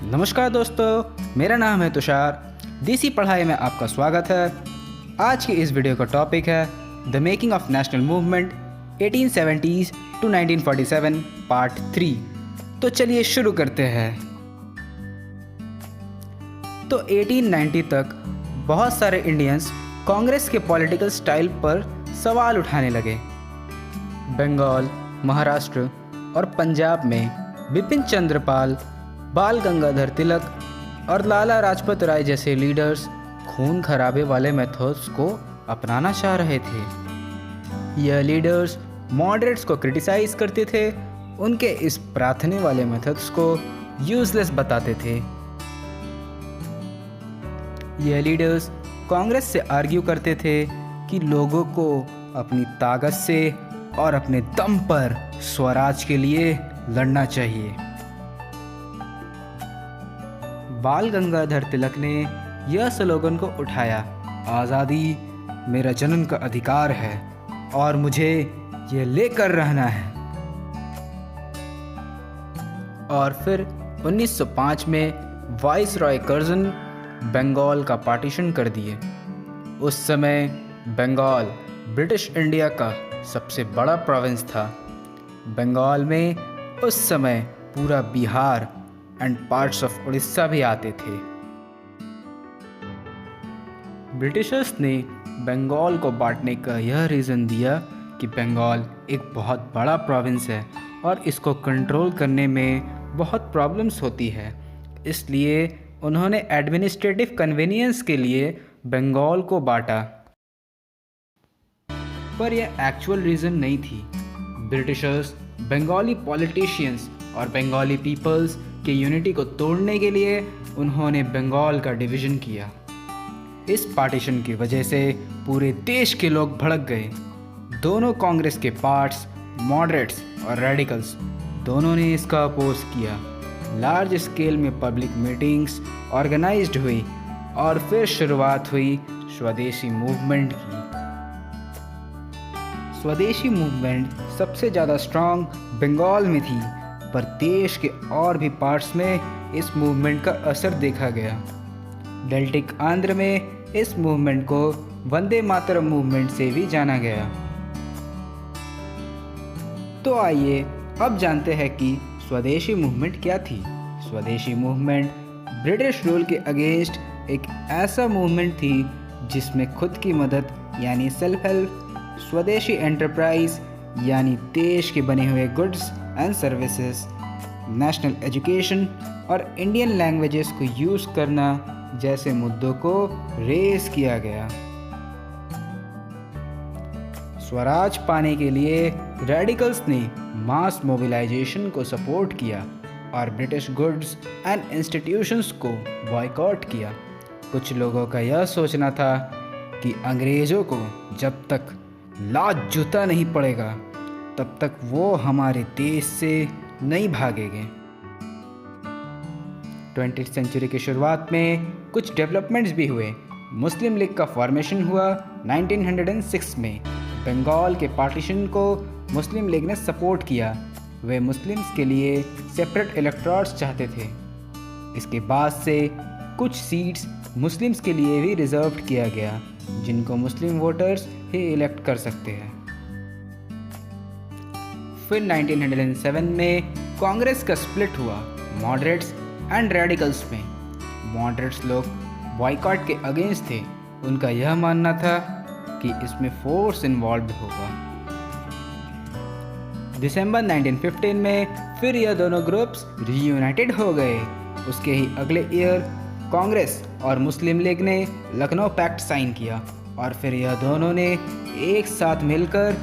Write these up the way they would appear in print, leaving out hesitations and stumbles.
नमस्कार दोस्तों, मेरा नाम है तुषार। देसी पढ़ाई में आपका स्वागत है। आज की इस वीडियो का टॉपिक है the making of national movement 1870s to 1947 part 3। तो चलिए शुरू करते हैं। तो 1890 तक बहुत सारे इंडियंस कांग्रेस के पॉलिटिकल स्टाइल पर सवाल उठाने लगे। बंगाल, महाराष्ट्र और पंजाब में बिपिन चंद्र पाल, बाल गंगाधर तिलक और लाला लाजपत राय जैसे लीडर्स खून खराबे वाले मेथड्स को अपनाना चाह रहे थे। यह लीडर्स मॉडरेट्स को क्रिटिसाइज करते थे, उनके इस प्रार्थना वाले मेथड्स को यूजलेस बताते थे। यह लीडर्स कांग्रेस से आर्ग्यू करते थे कि लोगों को अपनी ताकत से और अपने दम पर स्वराज के लिए लड़ना चाहिए। बाल गंगाधर तिलक ने यह स्लोगन को उठाया, आज़ादी मेरा जन्म का अधिकार है और मुझे ये लेकर रहना है। और फिर 1905 में वाइस रॉय कर्जन बंगाल का पार्टीशन कर दिए। उस समय बंगाल ब्रिटिश इंडिया का सबसे बड़ा प्रोविंस था। बंगाल में उस समय पूरा Bihar and parts of Orissa भी आते थे। ब्रिटिशर्स ने बंगाल को बांटने का यह रीज़न दिया कि बंगाल एक बहुत बड़ा प्रोविंस है और इसको कंट्रोल करने में बहुत प्रॉब्लम्स होती है, इसलिए उन्होंने एडमिनिस्ट्रेटिव कन्वीनियंस के लिए बंगाल को बांटा। पर यह एक्चुअल रीज़न नहीं थी। ब्रिटिशर्स बंगाली पॉलिटिशियंस और बंगाली पीपल्स के यूनिटी को तोड़ने के लिए उन्होंने बंगाल का डिवीज़न किया। इस पार्टीशन की वजह से पूरे देश के लोग भड़क गए। दोनों कांग्रेस के पार्ट्स, मॉडरेट्स और रेडिकल्स, दोनों ने इसका अपोज किया। लार्ज स्केल में पब्लिक मीटिंग्स ऑर्गेनाइज्ड हुई और फिर शुरुआत हुई स्वदेशी मूवमेंट की। स्वदेशी मूवमेंट सबसे ज़्यादा स्ट्रांग बंगाल में थी, पर देश के और भी पार्ट्स में इस मूवमेंट का असर देखा गया। डेल्टिक आंध्र में इस मूवमेंट को वंदे मातरम मूवमेंट से भी जाना गया। तो आइए अब जानते हैं कि स्वदेशी मूवमेंट क्या थी। स्वदेशी मूवमेंट ब्रिटिश रूल के अगेंस्ट एक ऐसा मूवमेंट थी जिसमें खुद की मदद यानी सेल्फ हेल्प, स्वदेशी एंटरप्राइज यानी देश के बने हुए goods and services, national education और इंडियन लैंग्वेजेस को यूज़ करना जैसे मुद्दों को रेज किया गया। स्वराज पाने के लिए रेडिकल्स ने मास मोबिलाइजेशन को सपोर्ट किया और ब्रिटिश गुड्स एंड इंस्टीट्यूशंस को बॉयकॉट किया। कुछ लोगों का यह सोचना था कि अंग्रेज़ों को जब तक लात जूता नहीं पड़ेगा तब तक वो हमारे देश से नहीं भागेंगे। 20th सेंचुरी की शुरुआत में कुछ डेवलपमेंट्स भी हुए। मुस्लिम लीग का फॉर्मेशन हुआ 1906 में। बंगाल के पार्टीशन को मुस्लिम लीग ने सपोर्ट किया। वे मुस्लिम्स के लिए सेपरेट इलेक्टोरेट्स चाहते थे। इसके बाद से कुछ सीट्स मुस्लिम्स के लिए भी रिजर्व किया गया, जिनको मुस्लिम वोटर्स ही इलेक्ट कर सकते हैं। फिर 1907 में कांग्रेस का स्प्लिट हुआ मॉडरेट्स एंड रेडिकल्स में। मॉडरेट्स लोग बॉयकॉट के अगेंस्ट थे। उनका यह मानना था कि इसमें फोर्स इन्वॉल्व होगा। दिसंबर 1915 में फिर यह दोनों ग्रुप्स रीयूनाइटेड हो गए। उसके ही अगले ईयर कांग्रेस और मुस्लिम लीग ने लखनऊ पैक्ट साइन किया और फिर यह दोनों ने एक साथ मिलकर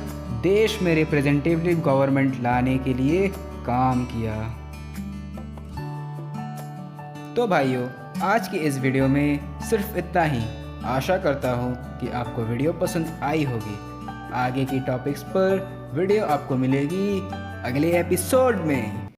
देश में रिप्रेजेंटेटिव गवर्नमेंट लाने के लिए काम किया। तो भाइयों, आज की इस वीडियो में सिर्फ इतना ही। आशा करता हूँ कि आपको वीडियो पसंद आई होगी। आगे की टॉपिक्स पर वीडियो आपको मिलेगी अगले एपिसोड में।